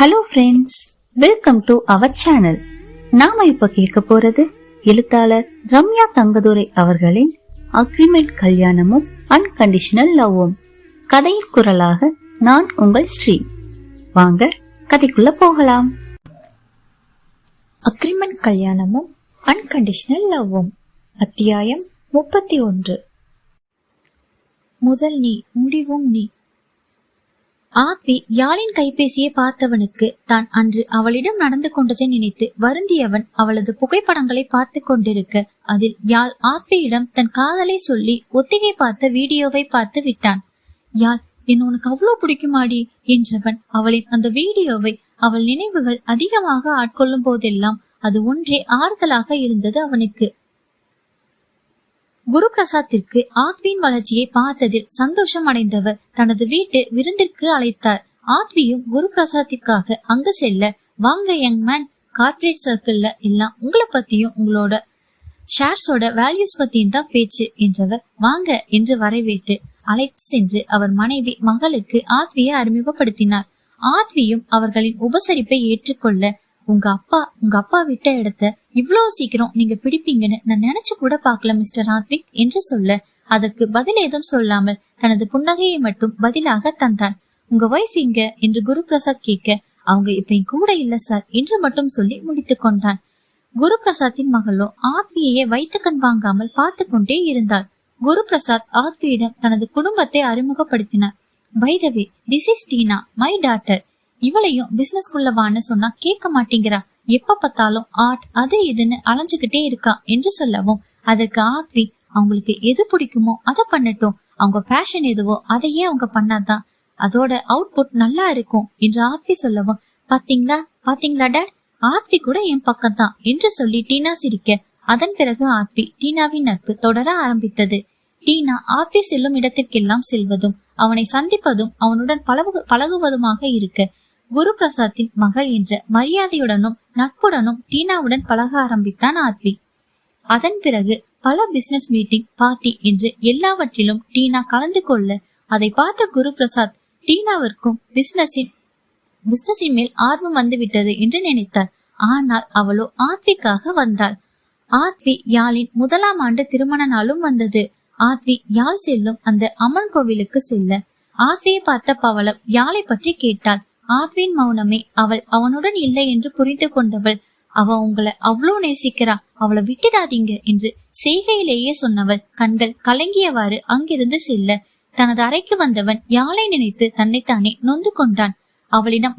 Hello friends, welcome to our channel. நாம இப்ப கேட்க போறது எழுத்தாளர் ரம்யா தங்கதுரை அவர்களின் அக்ரிமெண்ட் கல்யாணமும் அன்கண்டிஷனல் லவ்வும். கதையின் குரலாக நான் உங்கள் ஸ்ரீ. வாங்க கதைக்குள்ள போகலாம். அக்ரிமெண்ட் கல்யாணமும் அன்கண்டிஷனல் லவ்வும். அத்தியாயம் 31. முதல் நீ, முடிவும் நீ. ஆத்வி யாழின் கைபேசியை பார்த்தவனுக்கு தான் அன்று அவளிடம் நடந்து கொண்டதை நினைத்து வருந்தியவன் அவளது புகைப்படங்களை பார்த்து கொண்டிருக்க, அதில் யாழ் ஆத்வியிடம் தன் காதலை சொல்லி ஒத்திகை பார்த்த வீடியோவை பார்த்து விட்டான். யாழ், என்ன உனக்கு அவ்வளவு பிடிக்குமாடி என்றவன் அவளின் அந்த வீடியோவை அவள் நினைவுகள் அதிகமாக ஆட்கொள்ளும் போதெல்லாம் அது ஒன்றே ஆறுதலாக இருந்தது அவனுக்கு. குரு பிரசாத்திற்கு ஆத்வியின் வளர்ச்சியை பார்த்ததில் சந்தோஷம் அடைந்தவர் தனது வீட்டு விருந்திற்கு அழைத்தார். ஆத்வியும் குரு பிரசாத்திற்காக அங்கு செல்ல, வாங்க யங் மேன், கார்பரேட் சர்க்கிள்ல எல்லாம் உங்களை பத்தியும் உங்களோட ஷேர்ஸோட வேல்யூஸ் பத்தியும் தான் பேச்சு என்றவர் வாங்க என்று வரவேற்று அழைத்து சென்று அவர் மனைவி மகளுக்கு ஆத்வியை அறிமுகப்படுத்தினார். ஆத்வியும் அவர்களின் உபசரிப்பை ஏற்றுக்கொள்ள, உங்க அப்பா விட்ட இடத்த இவ்வளவு சீக்கிரம் நீங்க பிடிப்பீங்கன்னு நான் நினைச்சு கூட பாக்கல மிஸ்டர் ஆத்விக் என்று சொல்ல, அதற்கு பதில் ஏதும் சொல்லாமல் தனது புன்னகையை மட்டும் பதிலாக தந்தான். உங்க வைஃப் இங்க என்று குரு பிரசாத் கேட்க, அவங்க இப்ப கூட இல்ல சார் என்று மட்டும் சொல்லி முடித்துக் கொண்டான். குரு பிரசாத்தின் மகளோ ஆத்வியையே வைத்து கண் வாங்காமல் பார்த்து கொண்டே இருந்தாள். குரு பிரசாத் ஆத்வியிடம் தனது குடும்பத்தை அறிமுகப்படுத்தினார். By the way, this is Teena, my daughter. இவளையும் பிசினஸ் குள்ளவான்னு சொன்னா கேட்க மாட்டேங்கிறா, எப்ப பார்த்தாலும் ஆர்ட் அது இதுன்னு அலைஞ்சுகிட்டே இருக்கா என்று சொல்லவும், அதற்கு ஆத்வி, அவங்களுக்கு எது பிடிக்குமோ அதை பண்ணட்டும், அவங்க பேஷன் எதுவோ அதையே அவங்க பண்ணாதான் அதோட அவுட்புட் நல்லா இருக்கும் என்று ஆத்வி சொல்லவும், பாத்தீங்களா டாட், ஆத்வி கூட என் பக்கம் தான் என்று சொல்லி டீனா சிரிக்க, அதன் பிறகு ஆத்வி டீனாவின் நட்பு தொடர ஆரம்பித்தது. டீனா ஆத்வி செல்லும் இடத்திற்கெல்லாம் செல்வதும் அவனை சந்திப்பதும் அவனுடன் பழகுவதுமாக இருக்க, குரு பிரசாத்தின் மகள் என்ற மரியாதையுடனும் நட்புடனும் டீனாவுடன் பழக ஆரம்பித்தான் ஆத்வி. அதன் பிறகு பல பிசினஸ் மீட்டிங், பார்ட்டி என்று எல்லாவற்றிலும் டீனா கலந்து கொள்ள, அதை பார்த்த குரு பிரசாத் டீனாவிற்கும் பிசினஸின் மேல் ஆர்வம் வந்துவிட்டது என்று நினைத்தார். ஆனால் அவளோ ஆத்விக்காக வந்தாள். ஆத்வி யாழின் 1ஆம் ஆண்டு திருமண நாளும் வந்தது. ஆத்வி யாழ் செல்லும் அந்த அம்மன் கோவிலுக்கு செல்ல, ஆத்வியை பார்த்த பவளம் யாழை பற்றி கேட்டாள். ஆத்வியின் மௌனமே அவனுடன் இல்லை என்று புரிந்து கொண்டவள், அவ உங்களை அவ்வளவு நேசிக்கிறா, அவளை விட்டுடாதீங்க என்று செய்கையிலேயே சொன்னவள் கண்கள் கலங்கியவாறு அங்கிருந்து செல்ல, தனது அறைக்கு வந்தவன் யாழை நினைத்து தன்னைத்தானே நொந்து கொண்டான். அவளிடம்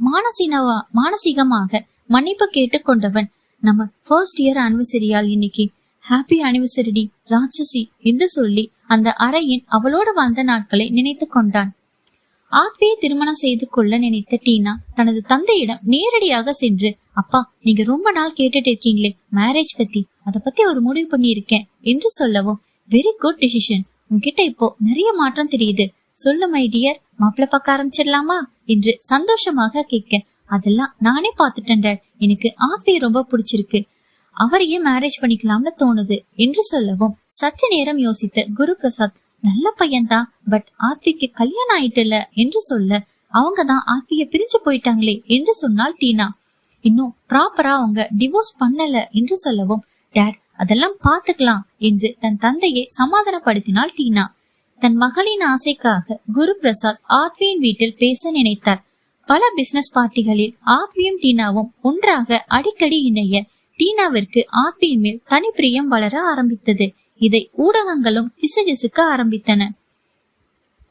மானசீகமாக மன்னிப்பு கேட்டுக் கொண்டவன், நம்ம ஃபர்ஸ்ட் இயர் ஆனிவர்சரியால் இன்னைக்கு, ஹாப்பி ஆனிவர்சரி ராட்சசி என்று சொல்லி அந்த அறையின் அவளோடு வாழ்ந்த நாட்களை நினைத்து கொண்டான். ஆத்வியை திருமணம் செய்து கொள்ள நினைத்த டீனா தனது தந்தையிடம் நேரடியாக சென்று, அப்பா, நீங்க ரொம்ப நாள் கேட்டுட்டு இருக்கீங்களே மேரேஜ் பத்தி, அதை பத்தி ஒரு முடிவு பண்ணி இருக்கேன் என்று சொல்லவும், வெரி குட் டிசிஷன், உன்கிட்ட இப்போ நிறைய மாற்றம் தெரியுது, சொல்லு மை டியர், மாப்பிள்ள பார்க்க ஆரம்பிச்சிடலாமா என்று சந்தோஷமாக கேட்க, அதெல்லாம் நானே பாத்துட்டேன் டாட், எனக்கு ஆத்வியை ரொம்ப பிடிச்சிருக்கு, அவரையே மேரேஜ் பண்ணிக்கலாம்னு தோணுது என்று சொல்லவும், சற்று நேரம் யோசித்த குரு பிரசாத், நல்ல பையன்தான், பட் ஆத்விக்கு கல்யாணம் ஆயிட்டுல என்று சொல்ல, அவங்கதான் ஆத்விய பிரிஞ்சு போயிட்டாங்களே என்று சொன்னாள் டீனா. இன்னும் ப்ராப்பரா அவங்க டிவோர்ஸ் பண்ணல என்று சொல்லவும், டாட் அதெல்லாம் பாத்துக்கலாம் என்று தன் தந்தையை சமாதானப்படுத்தினாள் டீனா. தன் மகளின் ஆசைக்காக குரு பிரசாத் ஆத்வியின் வீட்டில் பேச நினைத்தார். பல பிசினஸ் பார்ட்டிகளில் ஆத்வியும் டீனாவும் ஒன்றாக அடிக்கடி இணைய, டீனாவிற்கு ஆத்வியின் மேல் தனி பிரியம் வளர ஆரம்பித்தது. இதை ஊடகங்களும் கிசுகிசுக்க ஆரம்பித்தன.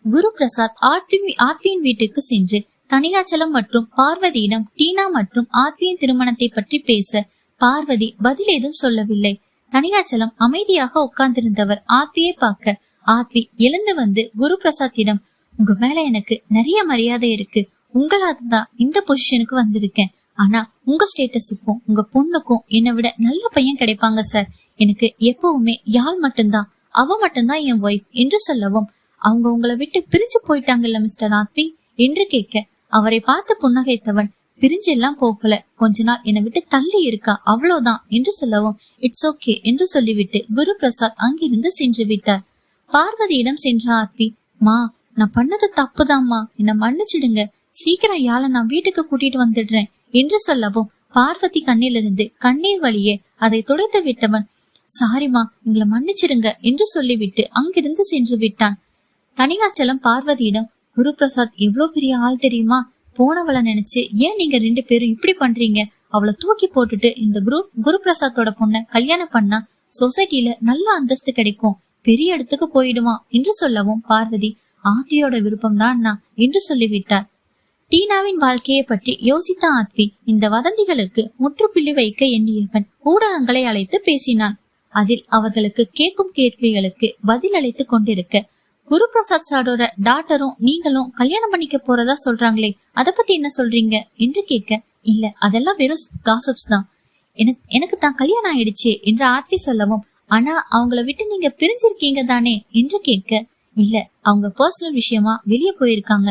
குரு பிரசாத் ஆத்வியின் வீட்டுக்கு சென்று தனியாச்சலம் மற்றும் பார்வதியிடம் டீனா மற்றும் ஆத்வியின் திருமணத்தை பற்றி பேச, பார்வதி பதில் ஏதும் சொல்லவில்லை. தனியாச்சலம் அமைதியாக உட்கார்ந்திருந்தவர் ஆத்வியை பார்க்க, ஆத்வி எழுந்து வந்து குரு பிரசாத்திடம், உங்க மேல எனக்கு நிறைய மரியாதை இருக்கு, உங்களால்தான் இந்த பொசிஷனுக்கு வந்திருக்கேன், ஆனா உங்க ஸ்டேட்டஸுக்கும் உங்க பொண்ணுக்கும் என்னை விட நல்ல பையன் கிடைப்பாங்க சார், எனக்கு எப்பவுமே யாழ் மட்டும்தான், அவ மட்டும்தான் என் ஒய்ஃப் என்று சொல்லவும், அவங்க உங்களை விட்டு பிரிஞ்சு போயிட்டாங்கல்ல மிஸ்டர் ஆத்வி என்று கேட்க, அவரை பார்த்து புன்னகைத்தவன், பிரிஞ்சு எல்லாம் போகல, கொஞ்ச நாள் என்னை விட்டு தள்ளி இருக்கா, அவ்வளவுதான் என்று சொல்லவும், இட்ஸ் ஓகே என்று சொல்லிவிட்டு குரு பிரசாத் அங்கிருந்து சென்று விட்டார். பார்வதியிடம் சென்ற ஆத்வி, மா, நான் பண்ணது தப்புதாம்மா, என்ன மன்னிச்சிடுங்க, சீக்கிரம் யாழ நான் வீட்டுக்கு கூட்டிட்டு வந்துடுறேன் என்று சொல்லவும் பார்வதி கண்ணிலிருந்து கண்ணீர் வழியே அதை துடைத்து விட்டவன், சாரிமா, எங்களை மன்னிச்சிருங்க என்று சொல்லிவிட்டு அங்கிருந்து சென்று விட்டான். தனியாச்சலம் பார்வதியிடம், குரு பிரசாத் எவ்வளவு பெரிய ஆள் தெரியுமா? போனவளை நினைச்சு ஏன் நீங்க 2 பேரும் இப்படி பண்றீங்க? அவளை தூக்கி போட்டுட்டு இந்த குரு பிரசாத்தோட பொண்ண கல்யாணம் பண்ணா சொசைட்டில நல்ல அந்தஸ்து கிடைக்கும், பெரிய இடத்துக்கு போயிடுவான் என்று சொல்லவும் பார்வதி, ஆத்வியோட விருப்பம் தான் என்று சொல்லிவிட்டார். டீனாவின் வாழ்க்கையை பற்றி யோசித்த ஆத்வி இந்த வதந்திகளுக்கு முற்றுப்புள்ளி வைக்க எண்ணியவன் ஊடகங்களை அழைத்து பேசினான். அதில் அவர்களுக்கு கேட்கும் கேள்விகளுக்கு பதில் அளித்து கொண்டிருக்க, குரு பிரசாத் சாரோட டாக்டரும் நீங்களும் கல்யாணம் பண்ணிக்க போறதா சொல்றாங்களே, அத பத்தி என்ன சொல்றீங்க என்று கேட்க, இல்ல அதெல்லாம் வெறும் காசிப்ஸ் தான், எனக்கு தான் கல்யாணம் ஆயிடுச்சு என்று ஆத்வி சொல்லவும், ஆனா அவங்கள விட்டு நீங்க பிரிஞ்சிருக்கீங்க தானே என்று கேட்க, இல்ல அவங்க பர்சனல் விஷயமா வெளியே போயிருக்காங்க,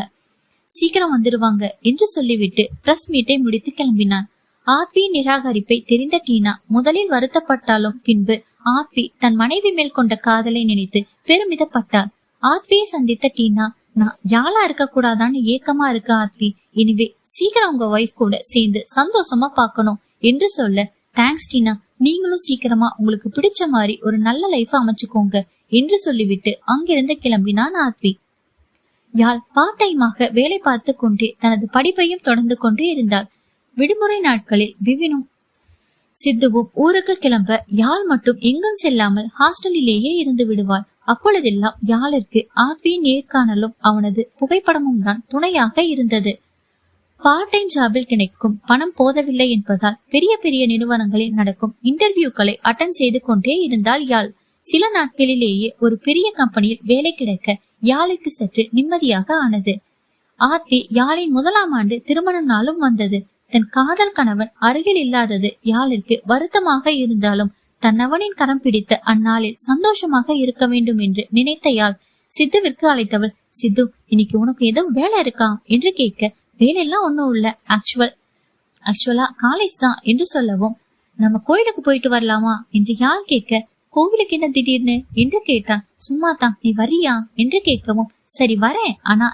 சீக்கிரம் வந்துடுவாங்க என்று சொல்லிவிட்டு பிரஸ் மீட்டை முடித்து கிளம்பினான். ஆத்வியின் நிராகரிப்பை தெரிந்த டீனா முதலில் வருத்தப்பட்டாலும் பின்பு ஆத்வி தன் மனைவி மேல் கொண்ட காதலை நினைத்து பெருமிதப்பட்டாள். ஆத்வியை சந்தித்த டீனா, நான் யாழா இருக்க கூடாதான்னு ஏக்கமா இருக்க ஆத்வி, இனிவே சீக்கிரம் உங்க ஒய்ஃப் கூட சேர்ந்து சந்தோஷமா பாக்கணும் என்று சொல்ல, தேங்க்ஸ் டீனா, நீங்களும் சீக்கிரமா உங்களுக்கு பிடிச்ச மாதிரி ஒரு நல்ல லைஃப் அமைச்சுக்கோங்க என்று சொல்லிவிட்டு அங்கிருந்து கிளம்பினான் ஆத்வி. யாழ் பார்ட் டைமாக வேலை பார்த்து கொண்டே தனது படிப்பையும் தொடர்ந்து கொண்டே இருந்தாள். விடுமுறை நாட்களில் விபினும் சித்துவும் ஊருக்கு கிளம்ப யாழ் மட்டும் எங்கும் செல்லாமல் ஹாஸ்டலிலேயே இருந்து விடுவாள். அப்பொழுதெல்லாம் யாழிற்கு ஆத்வியின் நேர்காணலும் அவனது புகைப்படமும் தான் துணையாக இருந்தது. பார்ட் டைம் ஜாபில் கிடைக்கும் பணம் போதவில்லை என்பதால் பெரிய பெரிய நிறுவனங்களில் நடக்கும் இன்டர்வியூக்களை அட்டன் செய்து கொண்டே இருந்தாள் யாழ். சில நாட்களிலேயே ஒரு பெரிய கம்பெனியில் வேலை கிடைக்க யாழுக்கு சற்று நிம்மதியாக ஆனது. ஆத்வி யாழின் 1ஆம் ஆண்டு திருமண நாளும் வந்தது. தன் காதல் கணவன் அருகில் இல்லாதது யாழிற்கு வருத்தமாக இருந்தாலும் தன்னவனின் கரம் பிடித்த அந்நாளில் சந்தோஷமாக இருக்க வேண்டும் என்று நினைத்த யாழ் சித்துவிற்கு அழைத்தவள், சித்து, இன்னைக்கு உனக்கு ஏதோ வேலை இருக்கா என்று கேட்க, வேலையெல்லாம் ஒண்ணும் இல்ல, ஆக்சுவலா காலேஜ் தான் என்று சொல்லவும், நம்ம கோயிலுக்கு போயிட்டு வரலாமா என்று யாழ் கேட்க, கோவிலுக்கு என்ன திடீர்னு என்று கேட்டான். சும்மா தான், நீ வரியா என்று கேட்கவும், சரி வரேன், ஆனா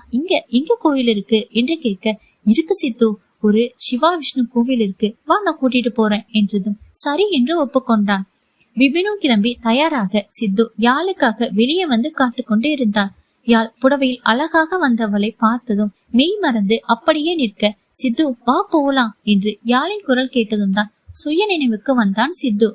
எங்க கோவில் இருக்கு என்று கேட்க, இருக்கு சித்து, ஒரு சிவா விஷ்ணு கோவில் இருக்கு, வா நான் கூட்டிட்டு போறேன் என்றதும் சரி என்று ஒப்புக்கொண்டான். விபினும் கிளம்பி தயாராக சித்து யாழுக்காக வெளியே வந்து காத்து கொண்டு இருந்தான். யாழ் புடவையில் அழகாக வந்தவளை பார்த்ததும் மெய் மறந்து அப்படியே நிற்க, சித்து வா போலாம் என்று யாழின் குரல் கேட்டதும் தான் சுய நினைவுக்கு வந்தான் சித்து.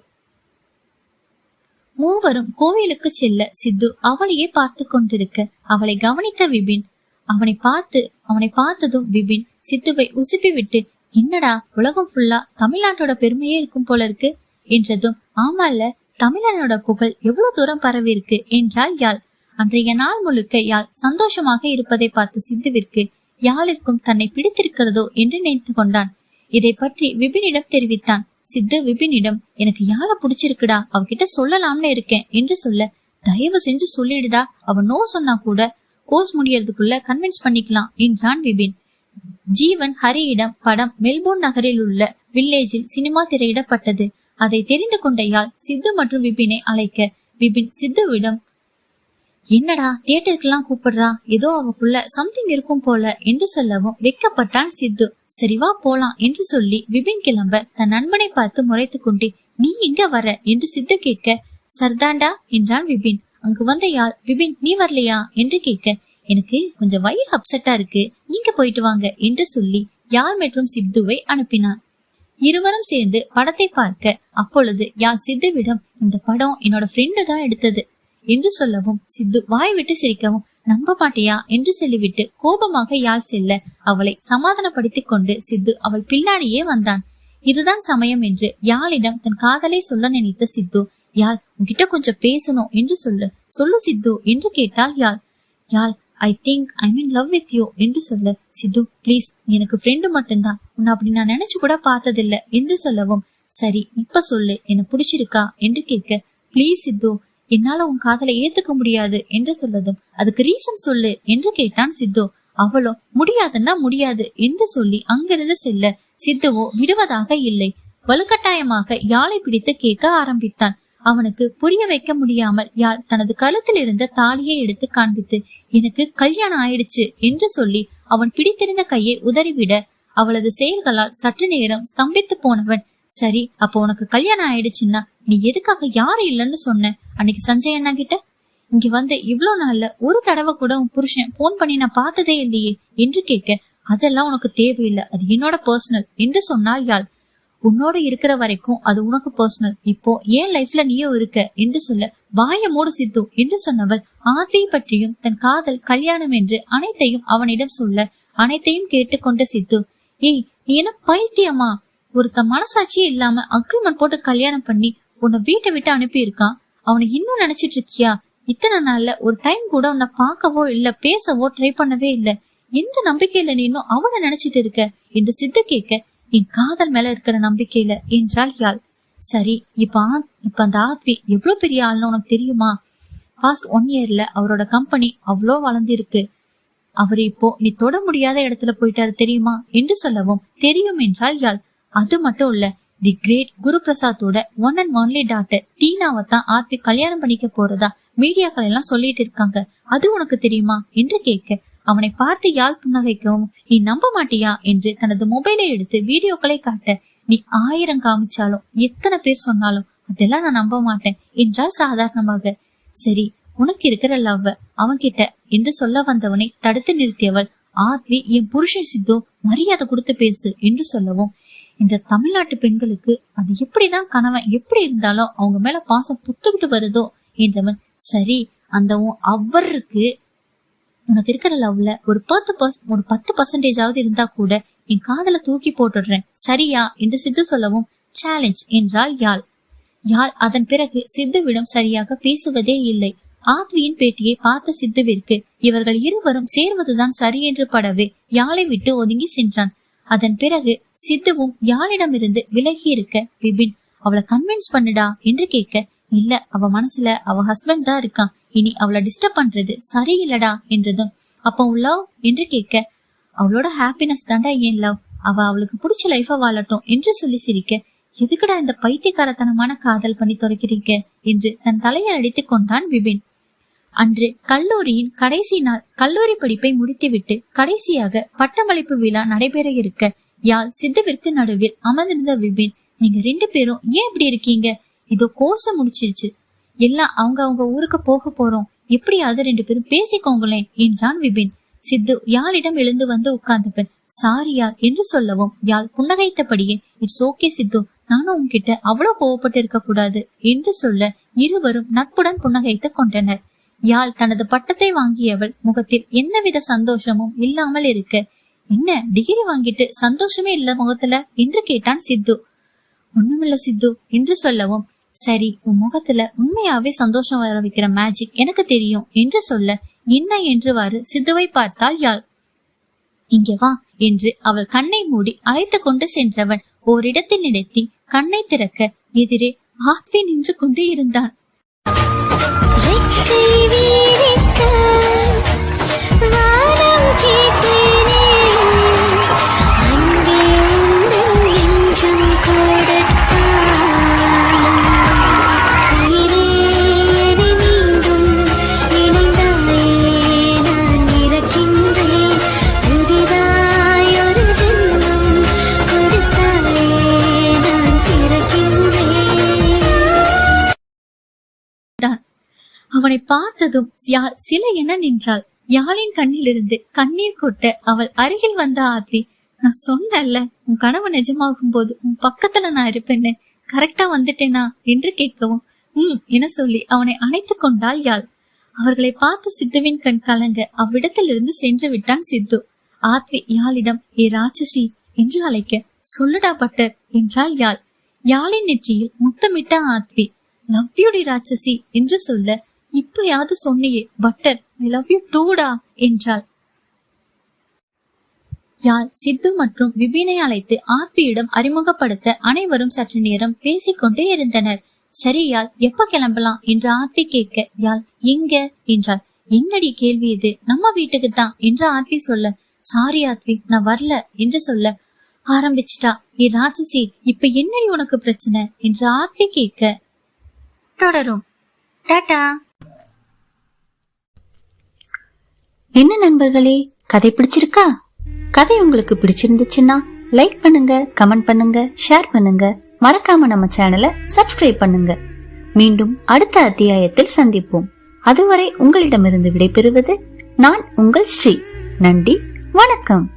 மூவரும் கோவிலுக்கு செல்ல சித்து அவளையே பார்த்து கொண்டிருக்க அவளை கவனித்த விபின் அவனை பார்த்ததும் விபின் சித்துவை உசுப்பி விட்டு, என்னடா உலகம் ஃபுல்லா தமிழ்நாட்டோட பெருமையே இருக்கும் போல இருக்கு என்றதும், ஆமால, தமிழனோட புகழ் எவ்வளவு தூரம் பரவி இருக்கு என்றாள் யாழ். அன்றைய நாள் முழுக்க யாழ் சந்தோஷமாக இருப்பதை பார்த்து சித்துவிற்கு யாழிற்கும் தன்னை பிடித்திருக்கிறதோ என்று நினைத்து கொண்டான். இதை பற்றி விபினிடம் தெரிவித்தான். சித்து விபினிடம், எனக்கு யாழ பிடிச்சிருக்குடா, அவகிட்ட சொல்லலாம்னு இருக்கேன் என்று சொல்ல, தயவு செஞ்சு சொல்லிடுடா, அவ நோ சொன்னா கூட கோர்ஸ் முடியறதுக்குள்ள கன்வின்ஸ் பண்ணிக்கலாம் என்றான் விபின். ஜீவன் ஹரியிடம் படம் மெல்போர்ன் நகரில் உள்ள வில்லேஜில் சினிமா திரையிடப்பட்டது. அதை தெரிந்து கொண்ட யாழ் சித்து மற்றும் விபினை அழைக்க, விபின் சித்துவிடம், என்னடா தியேட்டருக்கெல்லாம் கூப்பிடுறா, ஏதோ அவக்குள்ள சம்திங் இருக்கும் போல என்று சொல்லவும் வெட்கப்பட்டான் சித்து. சரிவா போலாம் என்று சொல்லி விபின் கிளம்ப தன் நண்பனை பார்த்து முறைத்து கொண்டே, நீ எங்க வர என்று சித்து கேட்க, சர்தாண்டா என்றான் விபின். அங்கு வந்த யாழ், விபின் நீ வரலையா என்று கேட்க, எனக்கு கொஞ்சம் வயிறு அப்செட்டா இருக்கு, நீங்க போயிட்டு வாங்க என்று சொல்லி யாழ் மற்றும் சித்துவை அனுப்பினான். இருவரும் சேர்ந்து படத்தை பார்க்க, அப்பொழுது யாழ் சித்துவிடம், இந்த படம் என்னோட ஃப்ரெண்டு தான் எடுத்தது என்று சொல்லவும் சித்து வாய் விட்டு சிரிக்கவும், நம்ப மாட்டியா என்று சொல்லிவிட்டு கோபமாக யாழ் செல்ல அவளை சமாதானப்படுத்திக் கொண்டு சித்து அவள் பின்னாடியே வந்தான். இதுதான் சமயம் என்று யாழிடம் தன் காதலை சொல்ல நினைத்த சித்து, யாழ் உன்கிட்ட கொஞ்சம் பேசணும் என்று சொல்லு சித்து என்று கேட்டாள் Yazh. Yazh, I think I'm in love with you என்று சொல்ல, சித்து பிளீஸ், எனக்கு ஃப்ரெண்டு மட்டும்தான், உன்னை அப்படி நான் நினைச்சு கூட பார்த்ததில்லை என்று சொல்லவும், சரி இப்ப சொல்லு, எனக்கு பிடிச்சிருக்கா என்று கேட்க, பிளீஸ் சித்து, என்னால உன் காதலை ஏத்துக்க முடியாது என்று சொல்லதும், அதுக்கு ரீசன் சொல்லு என்று கேட்டான் சித்து. அவளோ முடியாதுன்னா முடியாது என்று சொல்லி அங்கிருந்து செல்ல சித்துவோ விடுவதாக இல்லை. வலுக்கட்டாயமாக யாழை பிடித்து கேட்க ஆரம்பித்தான். அவனுக்கு புரிய வைக்க முடியாமல் யாழ் தனது கழுத்தில் இருந்த தாலியை எடுத்து காண்பித்து எனக்கு கல்யாணம் ஆயிடுச்சு என்று சொல்லி அவன் பிடித்திருந்த கையை உதறிவிட அவளது செயல்களால் சற்று நேரம் ஸ்தம்பித்து போனவன், சரி அப்போ உனக்கு கல்யாணம் ஆயிடுச்சுன்னா நீ எதுக்காக யாரும் இல்லைன்னு சொன்ன அன்னைக்கு சஞ்சய் அண்ணா கிட்ட? இங்க வந்து இவ்வளவு நாள்ல ஒரு தடவை கூட உன் புருஷன் போன் பண்ணி நான் பார்த்ததே இல்லையே என்று கேட்க, அதெல்லாம் உனக்கு தேவையில்லை, அது என்னோட பர்சனல் என்று சொன்னால் யாழ். உன்னோட இருக்கிற வரைக்கும் அது உனக்கு பர்சனல், இப்போ ஏன் லைஃப்ல நீயும் இருக்க என்று சொல்ல, வாய மூடு சித்து என்று சொன்னவள் ஆத்வியை பற்றியும் தன் காதல் கல்யாணம் என்று அனைத்தையும் அவனிடம் சொல்ல அனைத்தையும் கேட்டுக்கொண்ட சித்து, ஏய் நீ என்ன பைத்தியமா? ஒருத்த மனசாட்சியே இல்லாம அக்ரிமெண்ட் போட்டு கல்யாணம் பண்ணி உன்னை வீட்டை விட்டு அனுப்பி இருக்கான், அவனை இன்னும் நினைச்சிட்டு இருக்கியா? இத்தனை நாள்ல ஒரு டைம் கூட உன்னை பார்க்கவோ இல்ல பேசவோ ட்ரை பண்ணவே இல்ல, எந்த நம்பிக்கையில நீ இன்னும் அவனை நினைச்சிட்டு இருக்க என்று சித்து கேட்க, என் காதல் மேல இருக்கிற நம்பிக்கையில என்றாள் யாழ். சரி இப்ப அந்த ஆத்வி எவ்வளவு பெரிய ஆள்னு உனக்கு தெரியுமா? பாஸ்ட் 1 இயர்ல அவரோட கம்பெனி அவ்வளோ வளர்ந்து இருக்கு, அவரு இப்போ நீ தொட முடியாத இடத்துல போயிட்டாரு தெரியுமா என்று சொல்லவும், தெரியும் என்றால் யாழ். அது மட்டும் இல்ல, தி கிரேட் குரு பிரசாத்தோட 1 and only டாட்டர் டீனாவை தான் ஆத்வி கல்யாணம் பண்ணிக்க போறதா மீடியாக்கள் எல்லாம் சொல்லிட்டு இருக்காங்க, அது உனக்கு தெரியுமா என்று கேட்க, அவனை பார்த்து யாழ் புன்னகைக்கவும், நீ நம்ப மாட்டியா என்று தனது மொபைலை எடுத்து வீடியோக்களை காட்ட, நீ 1000 காமிச்சாலும் எத்தனை பேர் சொன்னாலும் அதெல்லாம் நான் நம்ப மாட்டேன் என்றால் சாதாரணமாக. சரி உனக்கு இருக்கிற லவ் அவன்கிட்ட என்று சொல்ல வந்தவனை தடுத்து நிறுத்தியவள், ஆத்வி என் புருஷன் சித்து, மரியாதை கொடுத்து பேசு என்று சொல்லவும், இந்த தமிழ்நாட்டு பெண்களுக்கு அது எப்படிதான் கணவன் எப்படி இருந்தாலும் அவங்க மேல பாசம் புத்துக்கிட்டு வருதோ என்றவன், சரி அந்த அவருக்கு உனக்கு இருக்கிற லவ்ல ஒரு 10% இருந்தா கூட என் காதல தூக்கி போட்டுடுறேன் சரியா என்று சித்து சொல்லவும், சேலஞ்ச் என்றால் யாழ். யாழ் அதன் பிறகு சித்துவிடம் சரியாக பேசுவதே இல்லை. ஆத்வியின் பேட்டியை பார்த்த சித்துவிற்கு இவர்கள் இருவரும் சேர்வதுதான் சரி என்று படவே யாழை விட்டு ஒதுங்கி சென்றான். அதன் பிறகு சித்துவும் யாழிடமிருந்து விலகி இருக்க, விபின் அவளை கன்வின்ஸ் பண்ணுடா என்று கேட்க, இல்ல அவ மனசுல அவ ஹஸ்பண்ட் தான் இருக்கான், இனி அவளை டிஸ்டர்ப் பண்றது சரியில்லடா என்றதும், அப்ப லவ் என்று கேட்க, அவளோட ஹாப்பினஸ் தாண்டா ஏன் லவ், அவளுக்கு பிடிச்ச லைஃப வாழட்டும் என்று சொல்லி சிரிக்க, எதுக்குடா இந்த பைத்தியக்காரத்தனமான காதல் பண்ணி துறைக்கிறீங்க என்று தன் தலையை அடித்துக் கொண்டான் விபின். அன்று கல்லூரியின் கடைசி நாள். கல்லூரி படிப்பை முடித்துவிட்டு கடைசியாக பட்டமளிப்பு விழா நடைபெற இருக்க, யாழ் சித்துவிற்கு நடுவில் அமர்ந்திருந்த விபின், நீங்க 2 பேரும் ஏன் இப்படி இருக்கீங்க? இதோ கோர்ஸ் முடிச்சிருச்சு, எல்லாம் அவங்க ஊருக்கு போக போறோம், எப்படியாவது 2 பேரும் பேசிக்கோங்களேன் என்றான் விபின். சித்து யாழிடம் எழுந்து வந்து உட்கார்ந்தவன், சாரி யாழ் என்று சொல்லவும், யாழ் புன்னகைத்தபடியே, இட்ஸ் ஓகே சித்து, நானும் உன்கிட்ட அவ்வளவு கோவப்பட்டு இருக்க கூடாது என்று சொல்ல, இருவரும் நட்புடன் புன்னகைத்து கொண்டனர். யாழ் தனது பட்டத்தை வாங்கியவள் முகத்தில் எந்தவித சந்தோஷமும் இல்லாமல் இருக்க, என்ன டிகிரி வாங்கிட்டு சந்தோஷமே இல்ல முகத்துல என்று கேட்டான் சித்து. ஒண்ணுமில்ல சித்து என்று சொல்லவும், சரி உன் முகத்துல உண்மையாவே சந்தோஷம் வர வைக்கிற மேஜிக் எனக்கு தெரியும் என்று சொல்ல, என்ன என்றுவாறு சித்துவை பார்த்தாள் யாழ். இங்கே வா என்று அவள் கண்ணை மூடி அழைத்து கொண்டு சென்றவன் ஓரிடத்தில் நிறுத்தி கண்ணை திறக்க, எதிரே ஆத்வி நின்று கொண்டு இருந்தான். அவனை பார்த்ததும் யாழ் சில என நின்றாள். யாழின் கண்ணிலிருந்து கண்ணீர் கொட்ட அவள் அருகில் வந்த ஆத்வி, நான் சொன்னல உன் கனவு நிஜமாகும் போது உன் பக்கத்துல நான் இருப்பேன்னு, கரெக்டா வந்துட்டேனா என்று கேட்கவும், என சொல்லி அவனை அணைத்துக் கொண்டாள் யாழ். அவர்களை பார்த்து சித்துவின் கண் கலங்க அவ்விடத்திலிருந்து சென்று விட்டான் சித்து. ஆத்வி யாழிடம், ஏ ராட்சசி என்று அழைக்க, சொல்லுடா பட்டர் என்றாள் யாழ். யாழின் நெற்றியில் முத்தமிட்ட ஆத்வி, லவ் யூ டி ராட்சசி என்று சொல்ல, இப்பயாவது சொன்னியே butter, I love you Doda என்றாள். யாழ் சித்து மற்றும் விபினை அழைத்து ஆத்வியிடம் அறிமுகப்படுத்த அனைவரும் சற்று நேரம் பேசிக்கொண்டே இருந்தனர். சரி யாழ், எப்ப கிளம்பலாம் என்று ஆத்வி கேட்க, யாழ் எங்க என்றாள். என்னடி கேள்வி இது, நம்ம வீட்டுக்கு தான் என்று ஆத்வி சொல்ல, சாரி ஆத்வி நான் வரல என்று சொல்ல ஆரம்பிச்சிட்டா. ஏ ராட்சசி, இப்ப என்னடி உனக்கு பிரச்சனை என்று ஆத்வி கேட்க, தொடரும். டாடா. என்ன நண்பர்களே, கதை பிடிச்சிருக்கா? கதை உங்களுக்கு பிடிச்சிருந்துச்சுன்னா லைக் பண்ணுங்க, கமெண்ட் பண்ணுங்க, ஷேர் பண்ணுங்க. மறக்காம நம்ம சேனலை சப்ஸ்கிரைப் பண்ணுங்க. மீண்டும் அடுத்த அத்தியாயத்தில் சந்திப்போம். அதுவரை உங்களிடமிருந்து விடைபெறுவது நான் உங்கள் ஸ்ரீ. நன்றி, வணக்கம்.